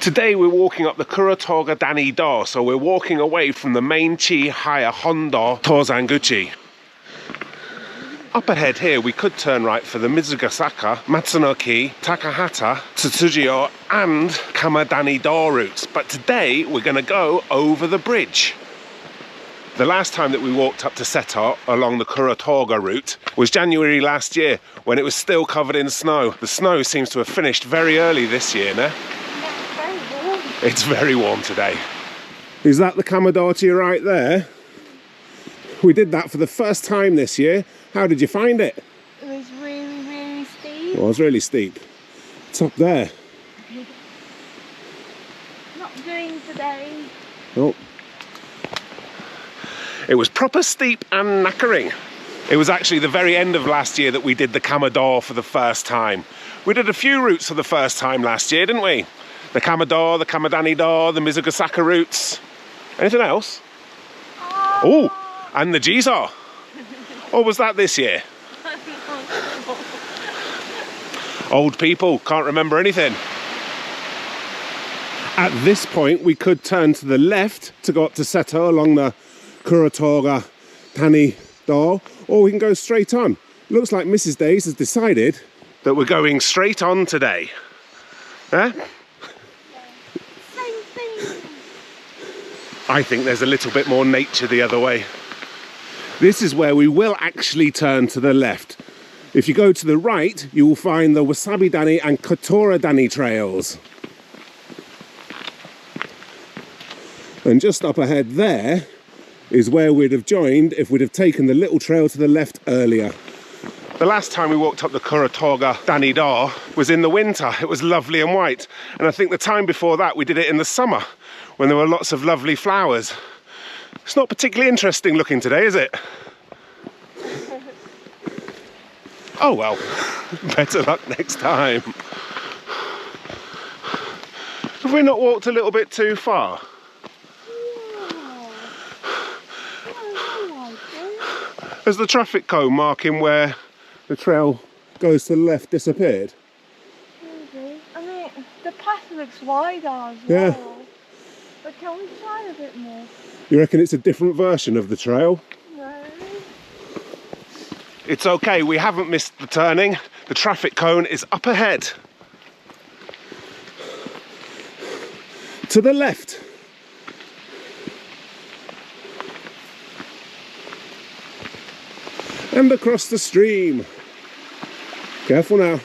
Today we're walking up the Kurotogerdani Do, so we're walking away from the main Chi Haya Hondo Tozanguchi. Up ahead here we could turn right for the Mizugasaka, Matsunoki, Takahata, Tsutsujiyo and Kamadani Do routes, but today we're going to go over the bridge. The last time that we walked up to Seto along the KuroToga route was January last year, when it was still covered in snow. The snow seems to have finished very early this year, no? It's very warm today. Is that the Kamadochi right there? We did that for the first time this year. How did you find it? It was really, really steep. It was really steep. It's up there. Not doing today. Oh. It was proper steep and knackering. It was actually the very end of last year that we did the Kamado for the first time. We did a few routes for the first time last year, didn't we? The Kamado, the Kamadani Do, the Mizugasaka routes. Anything else? Oh, and the Jizo. Or was that this year? Old people can't remember anything. At this point, we could turn to the left to go up to Seto along the Kurotogerdani Do, or we can go straight on. Looks like Mrs Daze has decided that we're going straight on today. Eh? I think there's a little bit more nature the other way. This is where we will actually turn to the left. If you go to the right, you will find the Wasabi Dani and Kotora Dani trails. And just up ahead there is where we'd have joined if we'd have taken the little trail to the left earlier. The last time we walked up the Kurotogerdani Do was in the winter. It was lovely and white. And I think the time before that we did it in the summer, when there were lots of lovely flowers. It's not particularly interesting looking today, is it? Oh well, better luck next time. Have we not walked a little bit too far? Has the traffic cone marking where the trail goes to the left disappeared? Maybe. I mean, the path looks wider as well. Yeah. But can we try a bit more? You reckon it's a different version of the trail? No. It's okay, we haven't missed the turning. The traffic cone is up ahead. To the left. And across the stream. Careful now.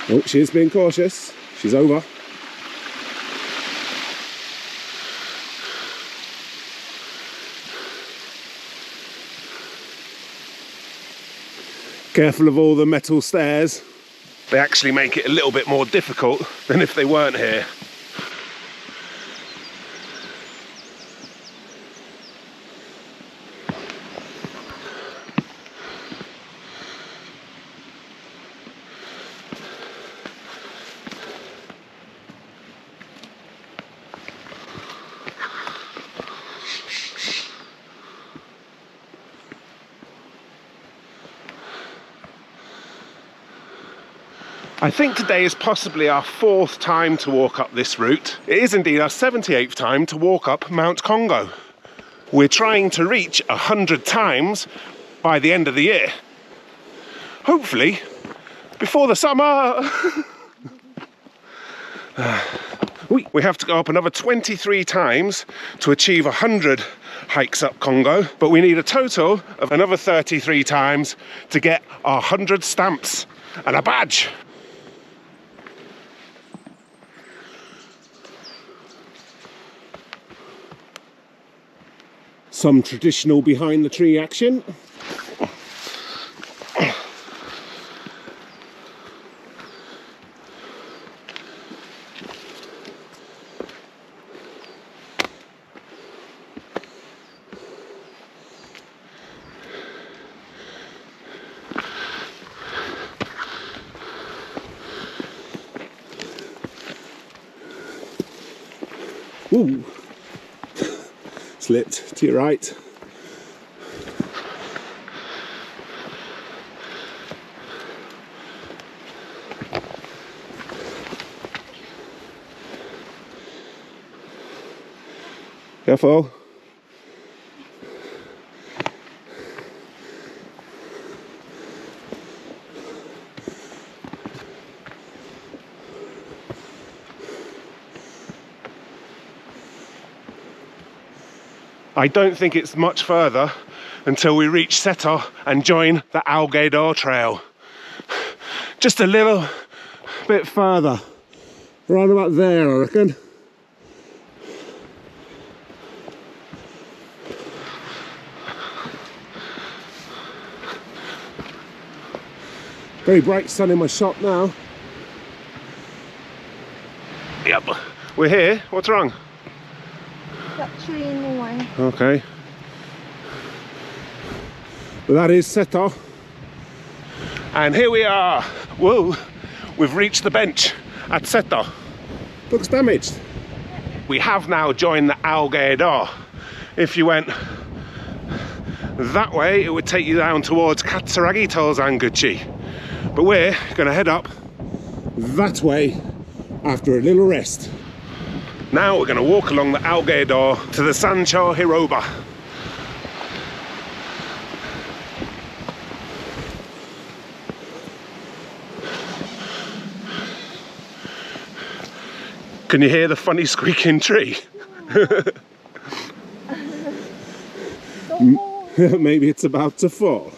Oh, she is being cautious. She's over. Careful of all the metal stairs. They actually make it a little bit more difficult than if they weren't here. I think today is possibly our 4th time to walk up this route. It is indeed our 78th time to walk up Mount Kongo. We're trying to reach 100 times by the end of the year. Hopefully, before the summer. We have to go up another 23 times to achieve 100 hikes up Kongo, but we need a total of another 33 times to get our 100 stamps and a badge. Some traditional behind the tree action. Ooh. Slipped to your right. Careful. I don't think it's much further until we reach Seto and join the AoGeDou trail. Just a little bit further. Right about there, I reckon. Very bright sun in my shop now. Yep, we're here. What's wrong? That tree in the way. Okay. Well, that is Seto. And here we are. Whoa, we've reached the bench at Seto. Looks damaged. We have now joined the AoGeDou. If you went that way, it would take you down towards Katsuragi Tozanguchi. But we're going to head up that way after a little rest. Now we're going to walk along the AoGeDou to the SanCho Hiroba. Can you hear the funny squeaking tree? Maybe it's about to fall.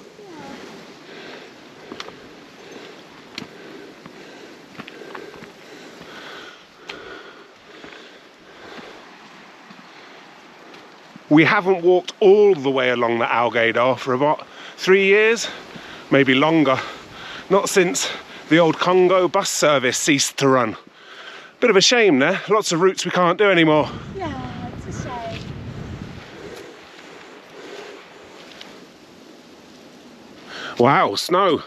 We haven't walked all the way along the AoGeDou for about 3 years, maybe longer. Not since the old Kongo bus service ceased to run. Bit of a shame there, lots of routes we can't do anymore. Yeah, it's a shame. Wow, snow.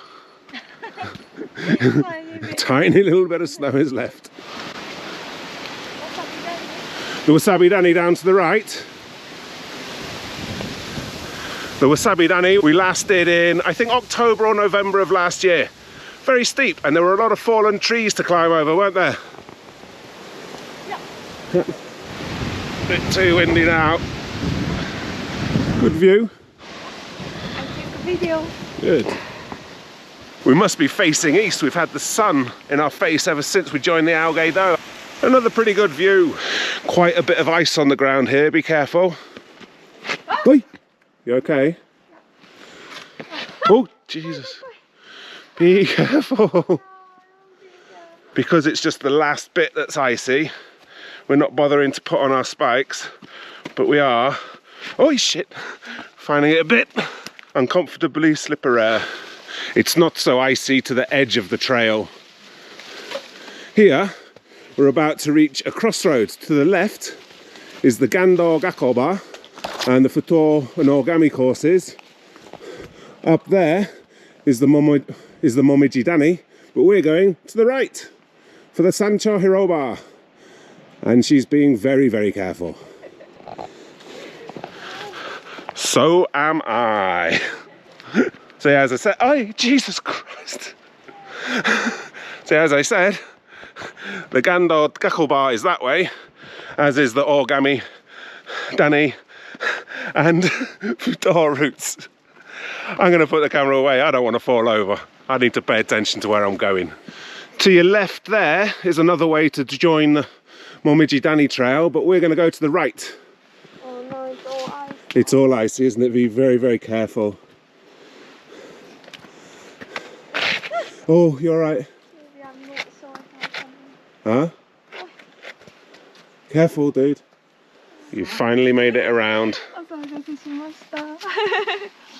Tiny little bit of snow is left. The Wasabi Dani down to the right. The Wasabi Dani we last did in, I think, October or November of last year. Very steep, and there were a lot of fallen trees to climb over, weren't there? Yeah. Bit too windy now. Good view. I took a video. Good. We must be facing east. We've had the sun in our face ever since we joined the AoGeDou. Another pretty good view. Quite a bit of ice on the ground here, be careful. Oi! You okay? Oh, Jesus. Be careful. Because it's just the last bit that's icy, we're not bothering to put on our spikes, but we are, oh shit, finding it a bit uncomfortably slippery. It's not so icy to the edge of the trail. Here, we're about to reach a crossroads. To the left is the Gando Gakoba and the Futo and Origami courses. Up there is the Momiji Dani, but we're going to the right for the SanCho Hiroba. And she's being very, very careful. So am I. So as I said, oh, Jesus Christ. So as I said, the Gando Gakoba is that way, as is the Origami Dani and Futo routes. I'm going to put the camera away. I don't want to fall over. I need to pay attention to where I'm going. To your left there is another way to join the Momiji Dani trail, but we're going to go to the right. Oh no, it's all ice. It's all icy, isn't it? Be very, very careful. Oh, you're right. Maybe I'm not so I can't. Huh? Careful, dude. You finally made it around.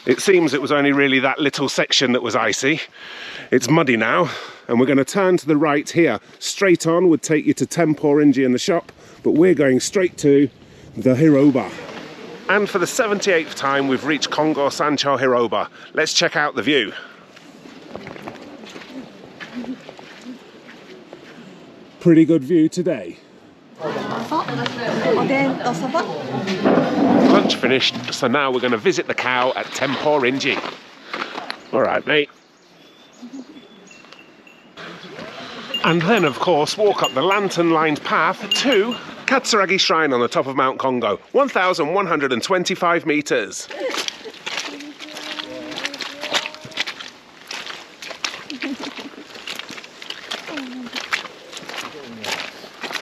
It seems it was only really that little section that was icy. It's muddy now, and we're going to turn to the right here. Straight on would take you to Temporinji and the shop, but we're going straight to the Hiroba. And for the 78th time, we've reached Kongo SanCho Hiroba. Let's check out the view. Pretty good view today. Lunch finished, so now we're going to visit the cow at Temporinji. All right, mate. And then, of course, walk up the lantern-lined path to Katsuragi Shrine on the top of Mount Kongo, 1,125 meters.